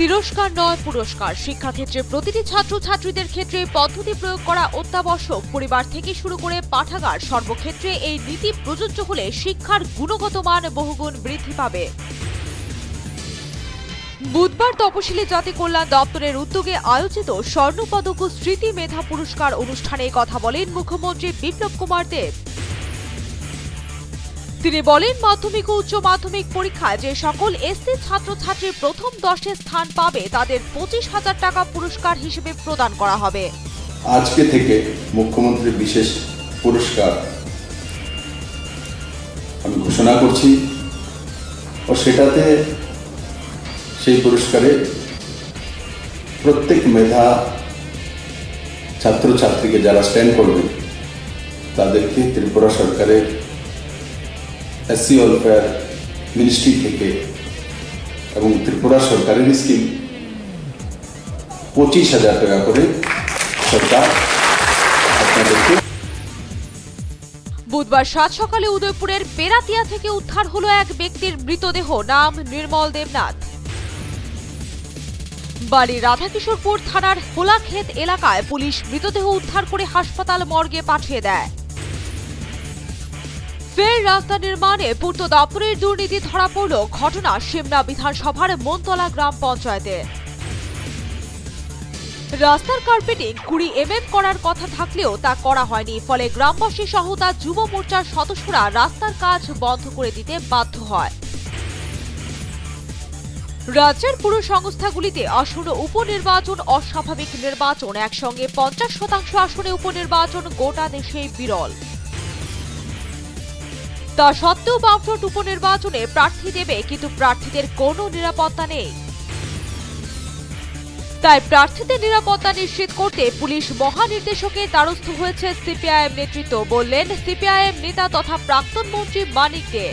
তিরস্কার নয় পুরস্কার। শিক্ষাক্ষেত্রে প্রতিটি ছাত্রছাত্রীদের ক্ষেত্রে পদ্ধতি প্রয়োগ করা অত্যাবশ্যক। পরিবার থেকে শুরু করে পাঠাগার সর্বক্ষেত্রে এই নীতি প্রযোজ্য হলে শিক্ষার গুণগত মান বহুগুণ বৃদ্ধি পাবে। বুধবার তপশিলি জাতি কল্যাণ দপ্তরের উদ্যোগে আয়োজিত স্বর্ণপদক ও স্মৃতি মেধা পুরস্কার অনুষ্ঠানে কথা বলেন মুখ্যমন্ত্রী বিপ্লব কুমার দেব। তিনি বলেন, মাধ্যমিক ও উচ্চ মাধ্যমিক পরীক্ষায় যে সকল এসসি ছাত্রছাত্রী প্রথম 10-এ স্থান পাবে তাদের 25,000 টাকা পুরস্কার হিসেবে প্রদান করা হবে। আজকে থেকে মুখ্যমন্ত্রীর বিশেষ পুরস্কার আমি ঘোষণা করছি ও সেটাতে সেই পুরস্কারে প্রত্যেক মেধা ছাত্রছাত্রীকে যারা স্ট্যান্ড করবে তাদেরকে ত্রিপুরা সরকারের এসসি ওয়েলফেয়ার মিনিস্ট্রি থেকে এবং ত্রিপুরা সরকারের স্কিম 25,000 টাকা করে সরকার আপনাদেরকে। বুধবার সাত সকালে উদয়পুরের পেরাতিয়া থেকে উদ্ধার হলো এক ব্যক্তির মৃতদেহ, নাম নির্মল দেবনাথ। বাড়ি রাধাকিশোরপুর থানার হোলাক্ষেত এলাকায় পুলিশ মৃতদেহ উদ্ধার করে হাসপাতাল মর্গে পাঠিয়ে দেয়। ফের রাস্তা নির্মাণে পূর্ত দপ্তরের দুর্নীতি ধরা পড়ল। ঘটনা সিমনা বিধানসভার মনতলা গ্রাম পঞ্চায়েতে। রাস্তার কার্পেটিং 20 mm করার কথা থাকলেও তা করা হয়নি। ফলে গ্রামবাসী সহ তার যুব মোর্চার সদস্যরা রাস্তার কাজ বন্ধ করে দিতে বাধ্য হয়। রাজ্যের পুর সংস্থাগুলিতে আসন্ন উপনির্বাচন অস্বাভাবিক নির্বাচন, একসঙ্গে 50% আসনে উপনির্বাচন গোটা দেশে বিরল। তা সত্ত্বেও বামফ্রন্ট উপনির্বাচনে প্রার্থী দেবে, কিন্তু প্রার্থীদের কোনো নিরাপত্তা নেই। তাই প্রার্থীদের নিরাপত্তা নিশ্চিত করতে পুলিশ মহানির্দেশকের দ্বারস্থ হয়েছে সিপিআইএম নেতৃত্ব, বললেন সিপিআইএম নেতা তথা প্রাক্তন মন্ত্রী মানিক দে।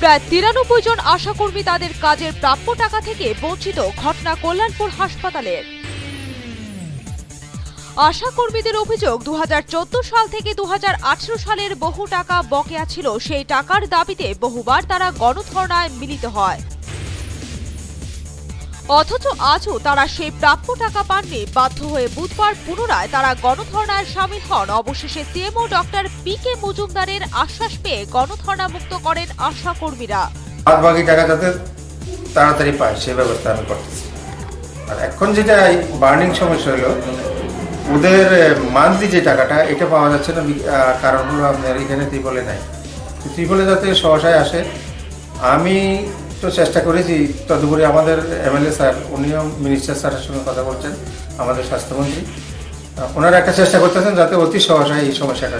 প্রায় 93 জন আশাকর্মী তাদের কাজের প্রাপ্য টাকা থেকে বঞ্চিত। ঘটনা কল্যাণপুর হাসপাতালের। আশাকর্মীদের অভিযোগ, 2014 সাল থেকে 2018 সালের বহু টাকা বকেয়া ছিল। সেই টাকার দাবিতে বহুবার তারা গণধর্ণায় মিলিত হয়, অথচ আজও তারা সেই প্রাপ্য টাকা পাননি। বাধ্য হয়ে বুধবার পুনরায় তারা গণধর্ণায় সামিল হন। অবশেষে সিএমও ডক্টর পি.কে. মজুমদারের আশ্বাস পেয়ে গণধর্ণা মুক্ত করেন আশাকর্মীরা। বাকি টাকা যাতে তাড়াতাড়ি পায় সে ব্যবস্থা আমি করতেছি। আর এখন যেটা বার্নিং সমস্যা হলো, ওদের মান্থলি যে টাকাটা এটা পাওয়া যাচ্ছে না। কারণ হলো আপনার এখানে ত্রিপলে নাই, ত্রিপলে যাতে সহসায় আসে। আমি তো চেষ্টা করেছি, তদুপরি আমাদের এমএলএ স্যার, উনিও মিনিস্টার স্যারের সঙ্গে কথা বলছেন, আমাদের স্বাস্থ্যমন্ত্রী, ওনারা একটা চেষ্টা করতেছেন যাতে অতি সহসায় এই সমস্যাটা।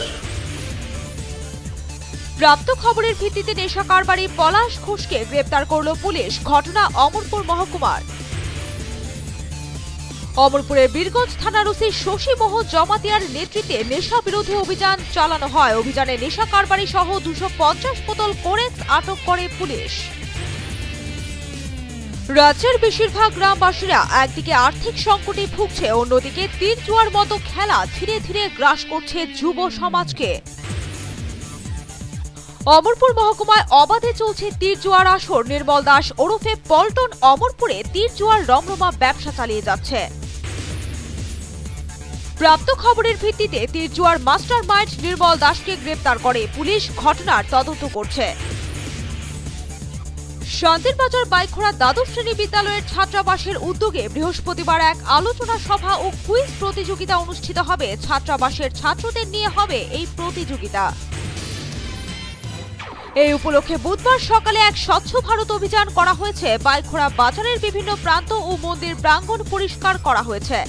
প্রাপ্ত খবরের ভিত্তিতে নেশা কারবারি পলাশ ঘোষকে গ্রেপ্তার করল পুলিশ। ঘটনা অমরপুর মহকুমার। অমরপুরের বীরগঞ্জ থানার ওসি শশী মোহন জমাতিয়ার নেতৃত্বে নেশা বিরোধী অভিযান চালানো হয়। অভিযানে নেশা কারবারি সহ 250 বোতল কোরেক্স আটক করে পুলিশ। রাজ্যের বেশিরভাগ গ্রামবাসীরা একদিকে আর্থিক সংকটে ভুগছে, অন্যদিকে তীর জুয়ার মতো খেলা ধীরে ধীরে গ্রাস করছে যুব সমাজকে। অমরপুর মহকুমায় অবাধে চলছে তীর জুয়ার আসর। নির্মল দাস ওরফে পল্টন অমরপুরে তীর জুয়ার রমরমা ব্যবসা চালিয়ে যাচ্ছে। প্রাপ্ত খবরের ভিত্তিতে তীর জুয়ার মাস্টার মাইন্ড নির্মল দাসকে গ্রেপ্তার করে পুলিশ। ঘটনার তদন্ত করছে। শান্তির বাজার বাইখোড়া দ্বাদশ শ্রেণী বিদ্যালয়ের ছাত্রাবাসের উদ্যোগে বৃহস্পতিবার এক আলোচনা সভা ও কুইজ প্রতিযোগিতা অনুষ্ঠিত হবে। ছাত্রাবাসের ছাত্রদের নিয়ে হবে এই প্রতিযোগিতা। এই উপলক্ষে বুধবার সকালে এক স্বচ্ছ ভারত অভিযান করা হয়েছে। বাইখোড়া বাজারের বিভিন্ন প্রান্ত ও মন্দির প্রাঙ্গণ পরিষ্কার করা হয়েছে।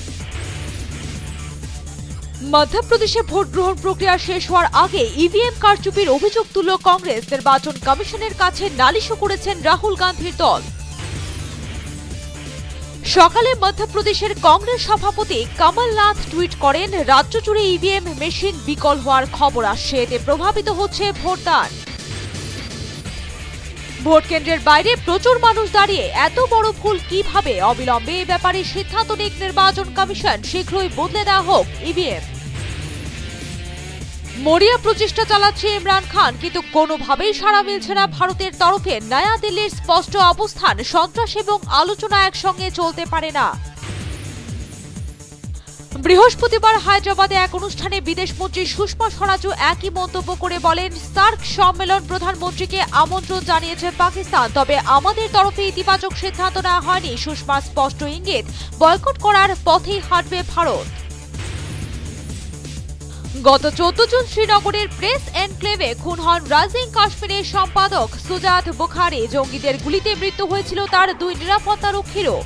মধ্যপ্রদেশে ভোট গ্রহণ প্রক্রিয়া শেষ হওয়ার আগে ইভিএম কারচুপির অভিযোগ তুলল কংগ্রেস। নির্বাচন কমিশনের কাছে নালিশও করেছেন রাহুল গান্ধীর দল। সকালে মধ্যপ্রদেশের কংগ্রেস সভাপতি কমলনাথ টুইট করেন, রাজ্য জুড়ে ইভিএম মেশিন বিকল হওয়ার খবর আসছে, এতে প্রভাবিত হচ্ছে ভোটদান। ভোট কেন্দ্রের বাইরে প্রচুর মানুষ দাঁড়িয়ে এত বড় ভুল কিভাবে? অবিলম্বে এ ব্যাপারে সিদ্ধান্ত নিক নির্বাচন কমিশন। শীঘ্রই বদলে দেওয়া হোক ইভিএম। মরিয়া প্রচেষ্টা চালাচ্ছে ইমরান খান, কিন্তু কোনোভাবেই সাড়া মিলছে না ভারতের তরফে। নয়া দিল্লির স্পষ্ট অবস্থান, সন্ত্রাস এবং আলোচনা একসঙ্গে চলতে পারে না। বৃহস্পতিবার হায়দ্রাবাদে এক অনুষ্ঠানে বিদেশমন্ত্রী সুষমা স্বরাজও একই মন্তব্য করে বলেন, সার্ক সম্মেলন প্রধানমন্ত্রীকে আমন্ত্রণ জানিয়েছে পাকিস্তান, তবে আমাদের তরফে ইতিবাচক সিদ্ধান্ত নেওয়া হয়নি। সুষমার স্পষ্ট ইঙ্গিত, বয়কট করার পথেই হাঁটবে ভারত। গত 14 জুন শ্রীনগরের প্রেস এনক্লেভে খুন হন রাইজিং কাশ্মীরের সম্পাদক সুজাত বুখারী। জঙ্গিদের গুলিতে মৃত্যু হয়েছিল তার 2 নিরাপত্তারক্ষীরও।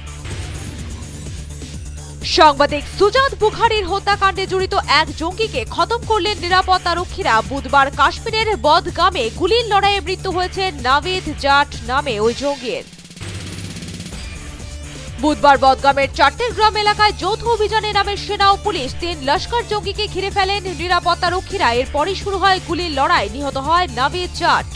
সাংবাদিক সুজাত বুখারীর হত্যাকাণ্ডে জড়িত এক জঙ্গিকে খতম করলেন নিরাপত্তারক্ষীরা। বুধবার কাশ্মীরের বদগামে গুলির লড়াইয়ে মৃত্যু হয়েছে নাভিদ জাট নামে ওই জঙ্গির। বুধবার বদগামের চাট্টেগ্রাম এলাকায় যৌথ অভিযানে নামে সেনা ও পুলিশ। 3 লস্কর জঙ্গিকে ঘিরে ফেলেন নিরাপত্তারক্ষীরা। এরপরই শুরু হয় গুলির লড়াই, নিহত হয় নাভিদ জাট।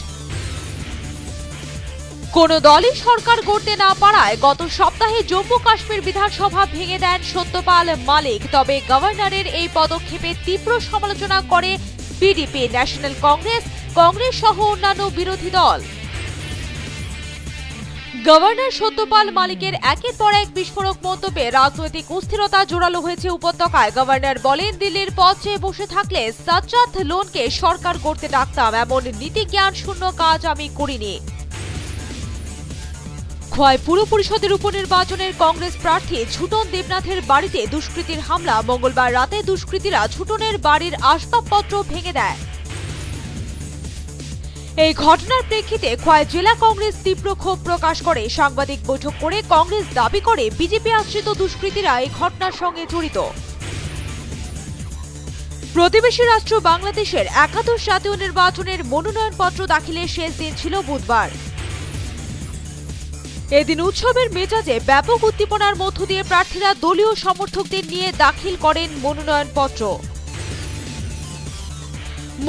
কোন দলই সরকার গড়তে না পারায় গত সপ্তাহে জম্মু কাশ্মীর বিধানসভা ভেঙে দেন সত্যপাল মালিক। তবে গভর্নরের এই পদক্ষেপে তীব্র সমালোচনা করে পিডিপি, ন্যাশনাল কংগ্রেস সহ অন্যান্য বিরোধী দল। গভর্নর সত্যপাল মালিকের একের পর এক বিস্ফোরক মন্তব্যে রাজনৈতিক অস্থিরতা জোরালো হয়েছে উপত্যকায়। গভর্নর বলেন, দিল্লির পথ চেয়ে বসে থাকলে সাজ্জাদ লোনকে সরকার করতে ডাকতাম, এমন নীতি জ্ঞান শূন্য কাজ আমি করিনি। খোয়াই পুর পরিষদের উপনির্বাচনের কংগ্রেস প্রার্থী ঝুটন দেবনাথের বাড়িতে দুষ্কৃতীর হামলা। মঙ্গলবার রাতে দুষ্কৃতীরা ঝুটনের বাড়ির আসবাবপত্র ভেঙে দেয়। এই ঘটনার প্রেক্ষিতে খোয়াই জেলা কংগ্রেস তীব্র ক্ষোভ প্রকাশ করে। সাংবাদিক বৈঠক করে কংগ্রেস দাবি করে বিজেপি আশ্রিত দুষ্কৃতীরা এই ঘটনার সঙ্গে জড়িত। প্রতিবেশী রাষ্ট্র বাংলাদেশের একাদশ জাতীয় নির্বাচনের মনোনয়নপত্র দাখিলের শেষ দিন ছিল বুধবার। এদিন উৎসবের মেজাজে ব্যাপক উদ্দীপনার মধ্য দিয়ে প্রার্থীরা দলীয় সমর্থকদের নিয়ে দাখিল করেন মনোনয়নপত্র।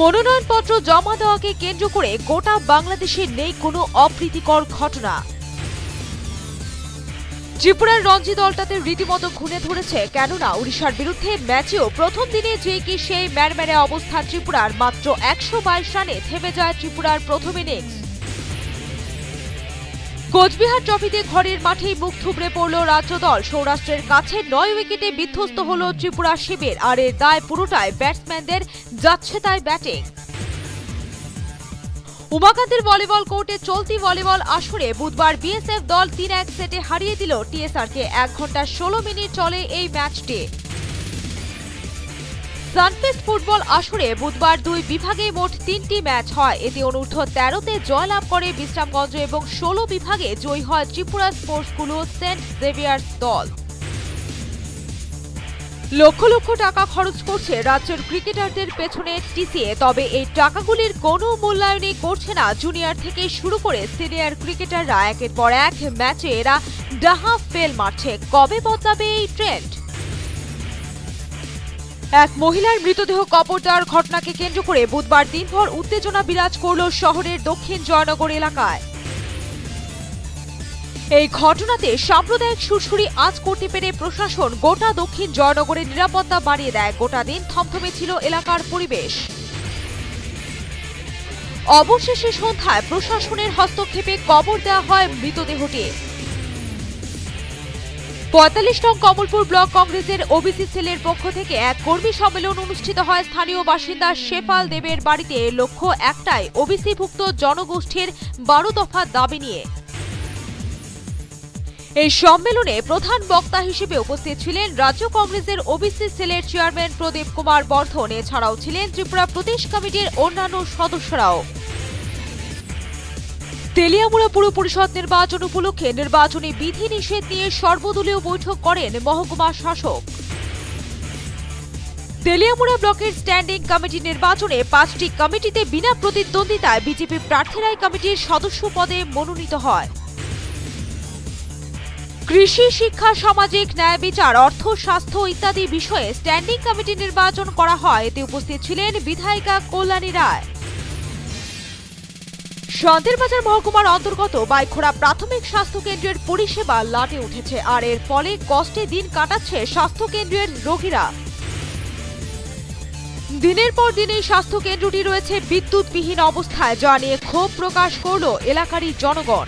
মনোনয়নপত্র জমা দেওয়াকে কেন্দ্র করে গোটা বাংলাদেশে নেই কোনো অপ্রীতিকর ঘটনা। ত্রিপুরার রঞ্জি দলটাতে রীতিমতো ঘুরে ধরেছে, কেননা ওড়িশার বিরুদ্ধে ম্যাচেও প্রথম দিনে যে কি সেই ম্যারম্যারে অবস্থান ত্রিপুরার। মাত্র 122 রানে থেমে যায় ত্রিপুরার প্রথম ইনিংস। কোচবিহার ট্রফিতে ঘরের মাঠেই মুখ থুবড়ে পড়ল রাজ্য দল। সৌরাষ্ট্রের কাছে 9 উইকেটে বিধ্বস্ত হল ত্রিপুরা শিবির। আর এর দায় পুরোটাই ব্যাটসম্যানদের, যাচ্ছে তাই ব্যাটিং। উমাকান্তের ভলিবল কোর্টে চলতি ভলিবল আসরে বুধবার বিএসএফ দল 3-1 সেটে হারিয়ে দিল টিএসআরকে। 1 ঘন্টা 16 মিনিট চলে এই ম্যাচটি। সানফেস্ট ফুটবল আসরে বুধবার 2 বিভাগে মোট 3টি ম্যাচ হয়। এতে অনূর্ধ্ব 13-তে জয়লাভ করে বিশ্রামগঞ্জ এবং 16 বিভাগে জয়ী হয় ত্রিপুরা স্পোর্টস স্কুল ও সেন্ট জেভিয়ার্স দল। লক্ষ লক্ষ টাকা খরচ করছে রাজ্যের ক্রিকেটারদের পেছনে টিসিএ, তবে এই টাকাগুলির কোনো মূল্যায়নই করছে না জুনিয়র থেকে শুরু করে সিনিয়র ক্রিকেটাররা। একের পর এক ম্যাচে এরা ডাহা ফেল মারছে। কবে বদলাবে এই ট্রেন্ড? এক মহিলার মৃতদেহ কবর দেওয়ার ঘটনাকে কেন্দ্র করে বুধবার দিনভর উত্তেজনা বিরাজ করল শহরের দক্ষিণ জয়নগর এলাকায়। এই ঘটনাতে সাম্প্রদায়িক সুরসুরি আজ করতে পেরে প্রশাসন গোটা দক্ষিণ জয়নগরের নিরাপত্তা বাড়িয়ে দেয়। গোটা দিন থমথমে ছিল এলাকার পরিবেশ। অবশেষে সন্ধ্যায় প্রশাসনের হস্তক্ষেপে কবর দেওয়া হয় মৃতদেহটি। 45 নং কমলপুর ব্লক কংগ্রেসের ওবিসি সেলের পক্ষ থেকে এক কর্মী সম্মেলন অনুষ্ঠিত হয় স্থানীয় বাসিন্দা শেফাল দেবের বাড়িতে। লক্ষ্য একটাই, ওবিসিভুক্ত জনগোষ্ঠীর 12 দফা দাবি নিয়ে। এই সম্মেলনে প্রধান বক্তা হিসেবে উপস্থিত ছিলেন রাজ্য কংগ্রেসের ওবিসি সেলের চেয়ারম্যান প্রদীপ কুমার বর্ধন। এছাড়াও ছিলেন ত্রিপুরা প্রদেশ কমিটির অন্যান্য সদস্যরাও। তেলিয়ামুড়া পুর পরিষদ নির্বাচন উপলক্ষে নির্বাচনী বিধি নিষেধ নিয়ে সর্বদলীয় বৈঠক করেন মহকুমা শাসক। তেলিয়ামুড়া ব্লকের স্ট্যান্ডিং কমিটি নির্বাচনে 5টি কমিটিতে বিনা প্রতিদ্বন্দ্বিতায় বিজেপি প্রার্থীরাই কমিটির সদস্য পদে মনোনীত হয়। কৃষি, শিক্ষা, সামাজিক ন্যায়, বিচার, অর্থ, স্বাস্থ্য ইত্যাদি বিষয়ে স্ট্যান্ডিং কমিটি নির্বাচন করা হয়। এতে উপস্থিত ছিলেন বিধায়িকা কল্যাণী রায়। শান্তিরবাজার মহকুমার অন্তর্গত বাইখোড়া প্রাথমিক স্বাস্থ্য কেন্দ্রের পরিষেবা লাটে উঠেছে, আর এর ফলে কষ্টে দিন কাটাচ্ছে স্বাস্থ্য কেন্দ্রের রোগীরা। দিনের পর দিন এই স্বাস্থ্য কেন্দ্রটি রয়েছে বিদ্যুৎবিহীন অবস্থায়, যা নিয়ে ক্ষোভ প্রকাশ করল এলাকারই জনগণ।